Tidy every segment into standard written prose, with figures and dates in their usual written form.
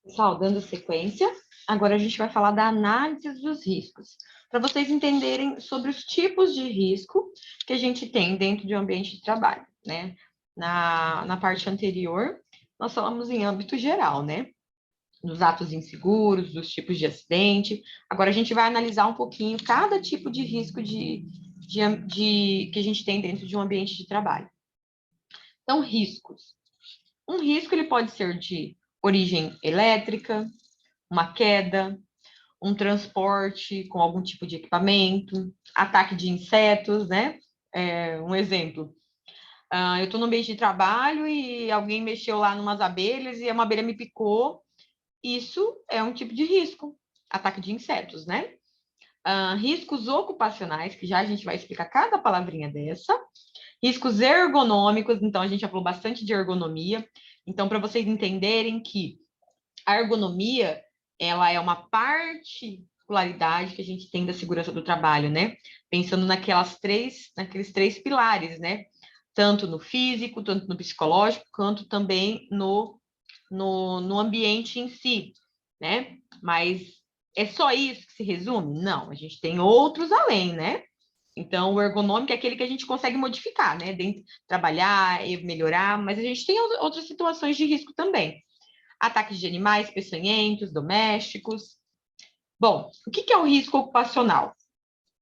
Pessoal, dando sequência, agora a gente vai falar da análise dos riscos, para vocês entenderem sobre os tipos de risco que a gente tem dentro de um ambiente de trabalho, né? Na parte anterior, nós falamos em âmbito geral, né? Dos atos inseguros, dos tipos de acidente. Agora a gente vai analisar um pouquinho cada tipo de risco que a gente tem dentro de um ambiente de trabalho. Então, riscos. Um risco ele pode ser de origem elétrica, uma queda, um transporte com algum tipo de equipamento, ataque de insetos, né? Um exemplo. Eu estou no ambiente de trabalho e alguém mexeu lá numas abelhas e uma abelha me picou. Isso é um tipo de risco, ataque de insetos, né? Riscos ocupacionais, que já a gente vai explicar cada palavrinha dessa. Riscos ergonômicos, então a gente já falou bastante de ergonomia. Então, para vocês entenderem que a ergonomia, ela é uma particularidade que a gente tem da segurança do trabalho, né? Pensando naqueles três pilares, né? Tanto no físico, tanto no psicológico, quanto também no ambiente em si, né? Mas é só isso que se resume? Não, a gente tem outros além, né? Então, o ergonômico é aquele que a gente consegue modificar, né? Trabalhar e melhorar, mas a gente tem outras situações de risco também. Ataques de animais peçonhentos, domésticos. Bom, o que é o risco ocupacional?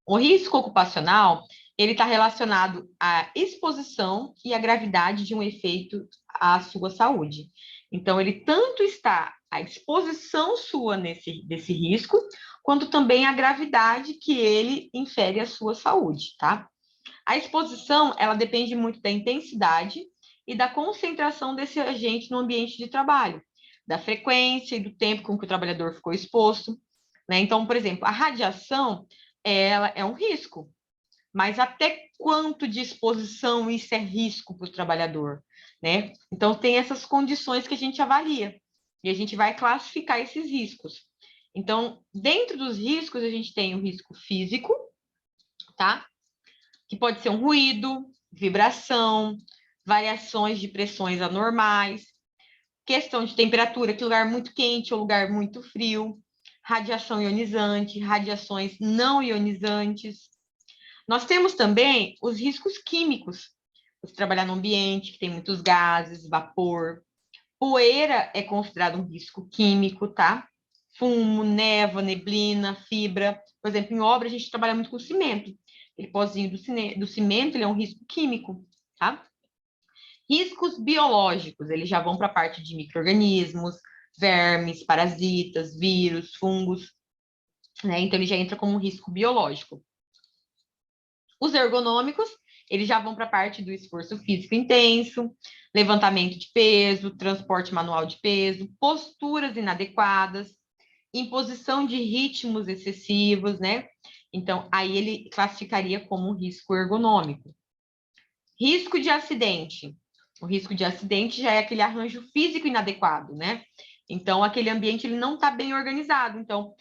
O risco ocupacional, ele está relacionado à exposição e à gravidade de um efeito à sua saúde. Então, ele tanto está a exposição sua desse risco, quanto também a gravidade que ele infere à sua saúde, tá? A exposição, ela depende muito da intensidade e da concentração desse agente no ambiente de trabalho, da frequência e do tempo com que o trabalhador ficou exposto, né? Então, por exemplo, a radiação, ela é um risco, mas até quanto de exposição isso é risco para o trabalhador, né? Então, tem essas condições que a gente avalia e a gente vai classificar esses riscos. Então, dentro dos riscos, a gente tem o risco físico, tá? Que pode ser um ruído, vibração, variações de pressões anormais, questão de temperatura, que lugar muito quente ou lugar muito frio, radiação ionizante, radiações não ionizantes. Nós temos também os riscos químicos. Você trabalhar num ambiente que tem muitos gases, vapor. Poeira é considerado um risco químico, tá? Fumo, névoa, neblina, fibra. Por exemplo, em obra a gente trabalha muito com cimento. Aquele pozinho do cimento, ele é um risco químico, tá? Riscos biológicos, eles já vão para a parte de micro-organismos, vermes, parasitas, vírus, fungos, né? Então, ele já entra como um risco biológico. Os ergonômicos, eles já vão para a parte do esforço físico intenso, levantamento de peso, transporte manual de peso, posturas inadequadas, imposição de ritmos excessivos, né? Então, aí ele classificaria como um risco ergonômico. Risco de acidente. O risco de acidente já é aquele arranjo físico inadequado, né? Então, aquele ambiente ele não está bem organizado. Então,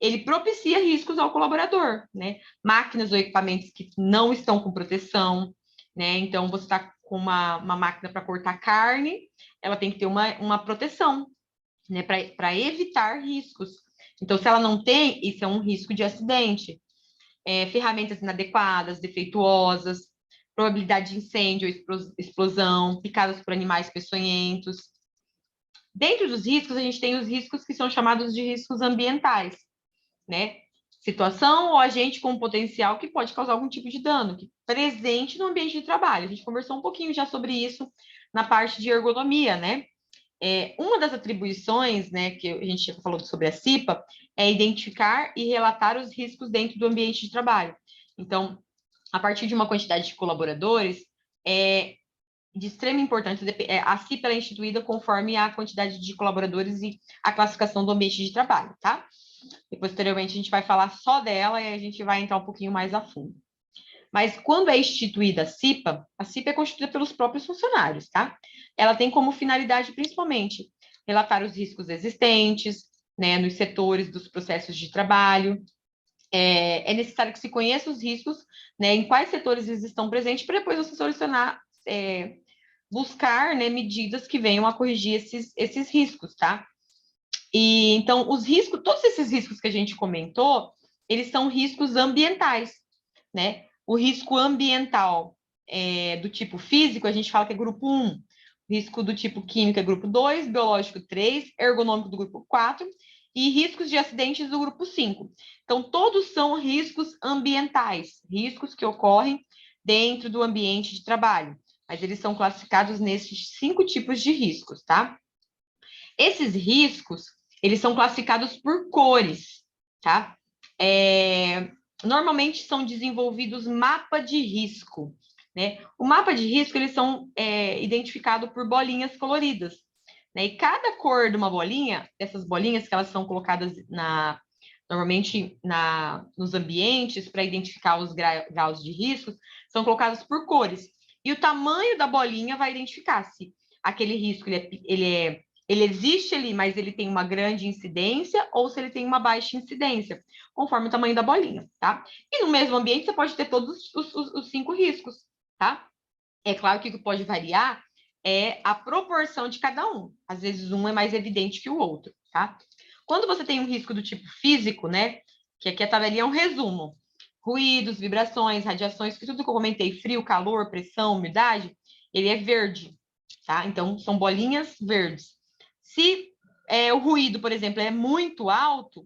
ele propicia riscos ao colaborador, né? Máquinas ou equipamentos que não estão com proteção, né? Então, você está com uma máquina para cortar carne, ela tem que ter uma proteção, né? Para evitar riscos. Então, se ela não tem, isso é um risco de acidente. Ferramentas inadequadas, defeituosas, probabilidade de incêndio ou explosão, picadas por animais peçonhentos. Dentro dos riscos, a gente tem os riscos que são chamados de riscos ambientais, né? Situação ou agente com potencial que pode causar algum tipo de dano, que presente no ambiente de trabalho. A gente conversou um pouquinho já sobre isso na parte de ergonomia, né? Uma das atribuições, né, que a gente já falou sobre a CIPA, é identificar e relatar os riscos dentro do ambiente de trabalho. Então, a partir de uma quantidade de colaboradores, é de extrema importância, a CIPA é instituída conforme a quantidade de colaboradores e a classificação do ambiente de trabalho, tá? E posteriormente a gente vai falar só dela e a gente vai entrar um pouquinho mais a fundo. Mas quando é instituída a CIPA é constituída pelos próprios funcionários, tá? Ela tem como finalidade, principalmente, relatar os riscos existentes, né, nos setores dos processos de trabalho. É necessário que se conheça os riscos, né, em quais setores eles estão presentes, para depois você solucionar, buscar, né, medidas que venham a corrigir esses riscos, tá? E então, os riscos, todos esses riscos que a gente comentou, eles são riscos ambientais, né? O risco ambiental do tipo físico, a gente fala que é grupo 1. Risco do tipo químico é grupo 2, biológico 3, ergonômico do grupo 4 e riscos de acidentes do grupo 5. Então, todos são riscos ambientais, riscos que ocorrem dentro do ambiente de trabalho, mas eles são classificados nesses 5 tipos de riscos, tá? Esses riscos, eles são classificados por cores, tá? Normalmente são desenvolvidos mapa de risco, né? O mapa de risco, eles são identificados por bolinhas coloridas, né? E cada cor de uma bolinha, essas bolinhas que elas são colocadas normalmente nos ambientes para identificar os graus de risco, são colocados por cores. E o tamanho da bolinha vai identificar se aquele risco ele existe ali, mas ele tem uma grande incidência ou se ele tem uma baixa incidência, conforme o tamanho da bolinha, tá? E no mesmo ambiente você pode ter todos os 5 riscos, tá? É claro que o que pode variar é a proporção de cada um. Às vezes um é mais evidente que o outro, tá? Quando você tem um risco do tipo físico, né? Que aqui a tabelinha é um resumo. Ruídos, vibrações, radiações, que tudo que eu comentei, frio, calor, pressão, umidade, ele é verde, tá? Então, são bolinhas verdes. Se o ruído, por exemplo, é muito alto,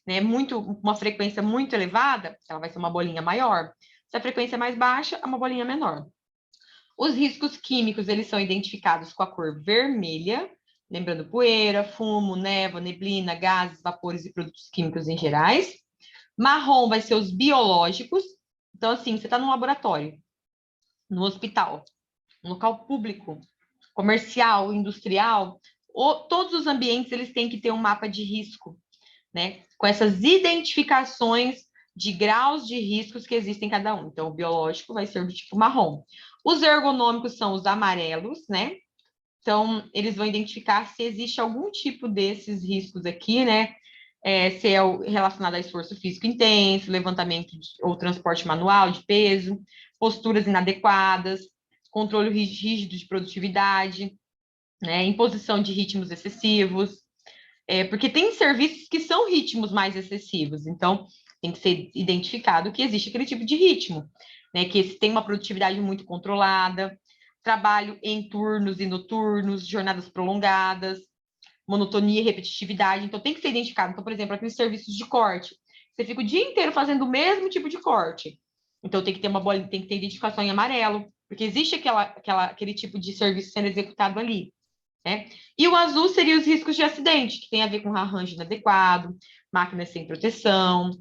né, uma frequência muito elevada, ela vai ser uma bolinha maior. Se a frequência é mais baixa, é uma bolinha menor. Os riscos químicos, eles são identificados com a cor vermelha, lembrando poeira, fumo, névoa, neblina, gases, vapores e produtos químicos em gerais. Marrom vai ser os biológicos. Então, assim, você está num laboratório, no hospital, no local público, comercial, industrial, todos os ambientes eles têm que ter um mapa de risco, né? Com essas identificações de graus de riscos que existem em cada um. Então, o biológico vai ser do tipo marrom. Os ergonômicos são os amarelos, né? Então, eles vão identificar se existe algum tipo desses riscos aqui, né? Se é relacionado a esforço físico intenso, levantamento ou transporte manual de peso, posturas inadequadas, controle rígido de produtividade, né? Imposição de ritmos excessivos, porque tem serviços que são ritmos mais excessivos, então tem que ser identificado que existe aquele tipo de ritmo, né? Que tem uma produtividade muito controlada, trabalho em turnos e noturnos, jornadas prolongadas, monotonia e repetitividade, então tem que ser identificado. Então, por exemplo, aqueles serviços de corte, você fica o dia inteiro fazendo o mesmo tipo de corte, então tem que ter uma bola, tem que ter identificação em amarelo, porque existe aquele tipo de serviço sendo executado ali. Né? E o azul seria os riscos de acidente, que tem a ver com arranjo inadequado, máquinas sem proteção,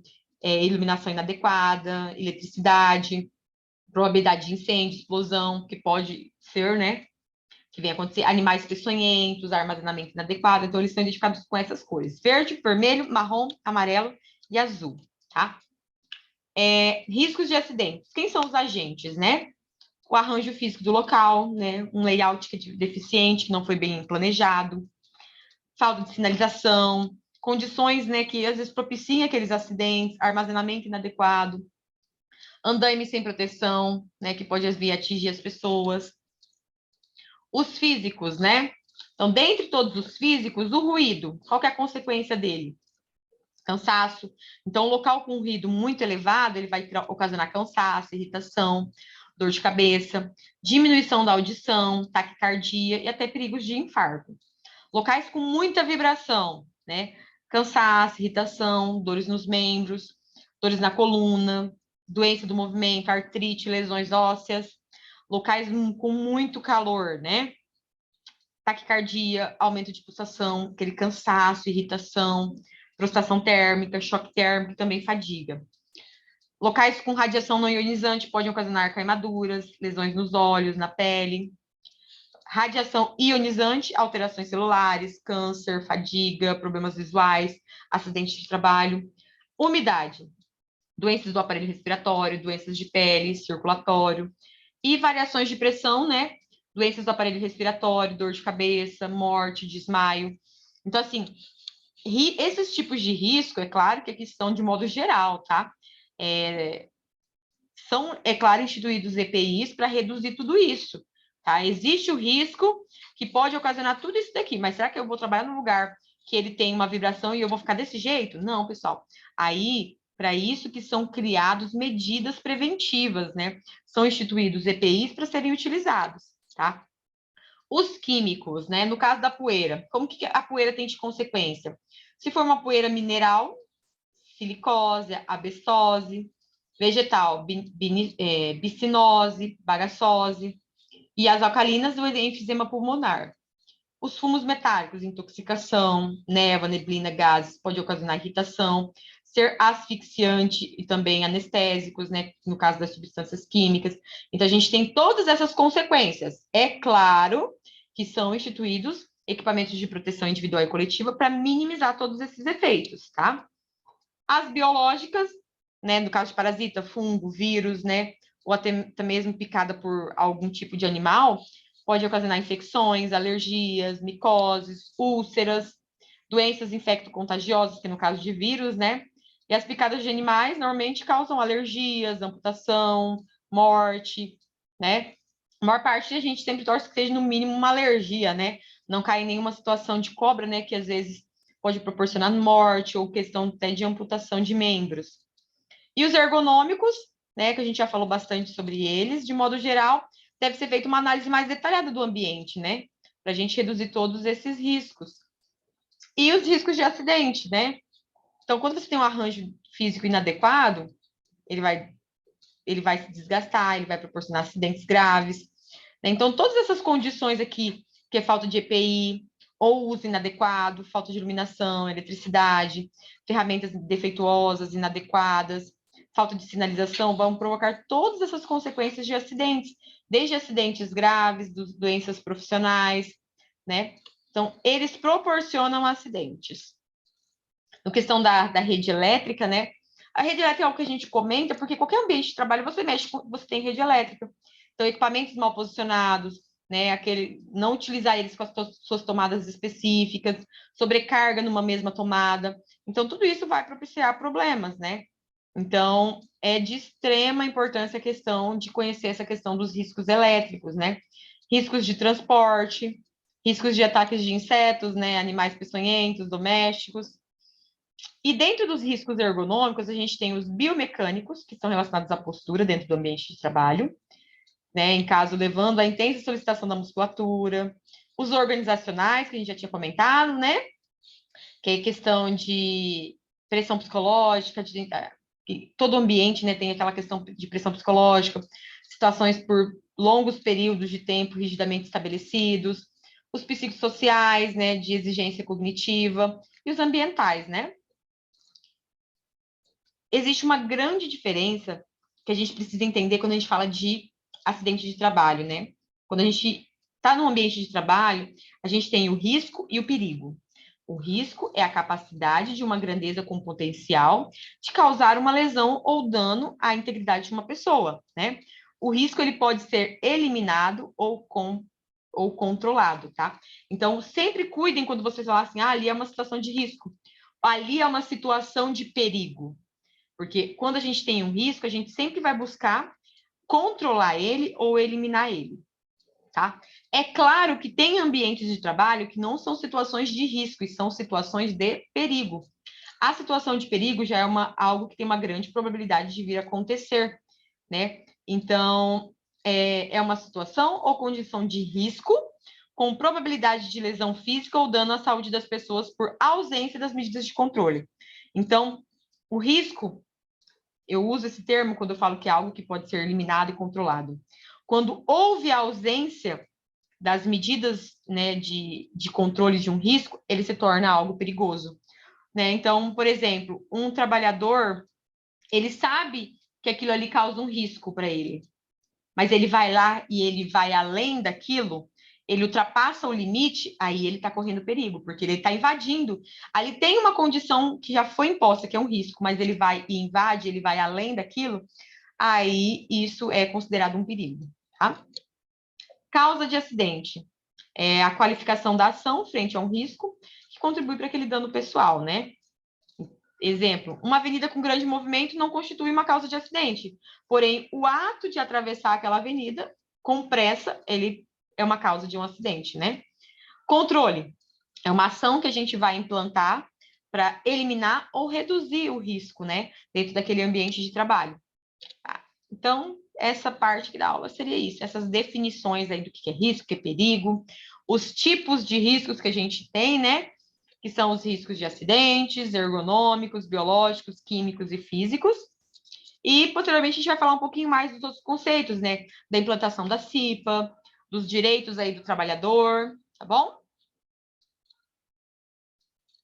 iluminação inadequada, eletricidade, probabilidade de incêndio, explosão, que pode ser, né? Que vem acontecer, animais peçonhentos, armazenamento inadequado. Então, eles são identificados com essas cores: verde, vermelho, marrom, amarelo e azul, tá? Riscos de acidentes. Quem são os agentes, né? O arranjo físico do local, né? Um layout que é deficiente, que não foi bem planejado, falta de sinalização, condições, né, que às vezes propiciam aqueles acidentes, armazenamento inadequado, andaime sem proteção, né, que pode às vezes atingir as pessoas. Os físicos, né? Então, dentre todos os físicos, o ruído, qual que é a consequência dele? Cansaço. Então, um local com ruído muito elevado, ele vai ocasionar cansaço, irritação, dor de cabeça, diminuição da audição, taquicardia e até perigos de infarto. Locais com muita vibração, né? Cansaço, irritação, dores nos membros, dores na coluna, doença do movimento, artrite, lesões ósseas. Locais com muito calor, né? Taquicardia, aumento de pulsação, aquele cansaço, irritação, prostração térmica, choque térmico, também fadiga. Locais com radiação não ionizante podem ocasionar queimaduras, lesões nos olhos, na pele. Radiação ionizante, alterações celulares, câncer, fadiga, problemas visuais, acidentes de trabalho. Umidade, doenças do aparelho respiratório, doenças de pele, circulatório. E variações de pressão, né? Doenças do aparelho respiratório, dor de cabeça, morte, desmaio. Então, assim, esses tipos de risco, é claro que aqui estão de modo geral, tá? São, é claro, instituídos EPIs para reduzir tudo isso, tá? Existe o risco que pode ocasionar tudo isso daqui, mas será que eu vou trabalhar num lugar que ele tem uma vibração e eu vou ficar desse jeito? Não, pessoal. Aí, para isso que são criadas medidas preventivas, né? São instituídos EPIs para serem utilizados, tá? Os químicos, né? No caso da poeira, como que a poeira tem de consequência? Se for uma poeira mineral, silicose, abescose, vegetal, bicinose, bagaçose, e as alcalinas, o enfisema pulmonar. Os fumos metálicos, intoxicação, névoa, neblina, gases, pode ocasionar irritação, ser asfixiante e também anestésicos, né, no caso das substâncias químicas. Então, a gente tem todas essas consequências. É claro que são instituídos equipamentos de proteção individual e coletiva para minimizar todos esses efeitos, tá? As biológicas, né, no caso de parasita, fungo, vírus, né, ou até mesmo picada por algum tipo de animal, pode ocasionar infecções, alergias, micoses, úlceras, doenças infecto-contagiosas, que no caso de vírus, né? E as picadas de animais normalmente causam alergias, amputação, morte, né? A maior parte a gente sempre torce que seja no mínimo uma alergia, né? Não cair em nenhuma situação de cobra, né? Que às vezes pode proporcionar morte ou questão até de amputação de membros. E os ergonômicos, né? Que a gente já falou bastante sobre eles, de modo geral, deve ser feita uma análise mais detalhada do ambiente, né? Para a gente reduzir todos esses riscos. E os riscos de acidente, né? Então, quando você tem um arranjo físico inadequado, ele vai se desgastar, ele vai proporcionar acidentes graves. Né? Então, todas essas condições aqui, que é falta de EPI, ou uso inadequado, falta de iluminação, eletricidade, ferramentas defeituosas, inadequadas, falta de sinalização, vão provocar todas essas consequências de acidentes, desde acidentes graves, doenças profissionais, né? Então, eles proporcionam acidentes. Na questão da rede elétrica, né? A rede elétrica é algo que a gente comenta, porque qualquer ambiente de trabalho você mexe, você tem rede elétrica. Então, equipamentos mal posicionados, né? Não utilizar eles com as suas tomadas específicas, sobrecarga numa mesma tomada. Então, tudo isso vai propiciar problemas, né? Então, é de extrema importância a questão de conhecer essa questão dos riscos elétricos, né? Riscos de transporte, riscos de ataques de insetos, né? Animais peçonhentos, domésticos. E dentro dos riscos ergonômicos, a gente tem os biomecânicos, que são relacionados à postura dentro do ambiente de trabalho, né? Em caso levando à intensa solicitação da musculatura. Os organizacionais, que a gente já tinha comentado, né? Que é questão de pressão psicológica, todo ambiente, né, tem aquela questão de pressão psicológica, situações por longos períodos de tempo rigidamente estabelecidos, os psicossociais, né, de exigência cognitiva, e os ambientais, né? Existe uma grande diferença que a gente precisa entender quando a gente fala de acidente de trabalho, né? Quando a gente está num ambiente de trabalho, a gente tem o risco e o perigo. O risco é a capacidade de uma grandeza com potencial de causar uma lesão ou dano à integridade de uma pessoa, né? O risco ele pode ser eliminado ou controlado, tá? Então, sempre cuidem quando vocês falam assim, ali é uma situação de risco, ali é uma situação de perigo. Porque quando a gente tem um risco, a gente sempre vai buscar controlar ele ou eliminar ele, tá? É claro que tem ambientes de trabalho que não são situações de risco, e são situações de perigo. A situação de perigo já é algo que tem uma grande probabilidade de vir a acontecer, né? Então, é uma situação ou condição de risco com probabilidade de lesão física ou dano à saúde das pessoas por ausência das medidas de controle. Então, o risco, eu uso esse termo quando eu falo que é algo que pode ser eliminado e controlado. Quando houve a ausência das medidas, né, de controle de um risco, ele se torna algo perigoso, né? Então, por exemplo, um trabalhador, ele sabe que aquilo ali causa um risco para ele, mas ele vai lá e ele vai além daquilo, ele ultrapassa o limite, aí ele está correndo perigo, porque ele está invadindo. Ali tem uma condição que já foi imposta, que é um risco, mas ele vai e invade, ele vai além daquilo, aí isso é considerado um perigo, tá? Causa de acidente. É a qualificação da ação frente a um risco que contribui para aquele dano pessoal, né? Exemplo, uma avenida com grande movimento não constitui uma causa de acidente, porém, o ato de atravessar aquela avenida com pressa, ele é uma causa de um acidente, né? Controle. É uma ação que a gente vai implantar para eliminar ou reduzir o risco, né, dentro daquele ambiente de trabalho. Tá? Então, essa parte da aula seria isso, essas definições aí do que é risco, o que é perigo, os tipos de riscos que a gente tem, né, que são os riscos de acidentes, ergonômicos, biológicos, químicos e físicos. E, posteriormente, a gente vai falar um pouquinho mais dos outros conceitos, né, da implantação da CIPA, dos direitos aí do trabalhador, tá bom?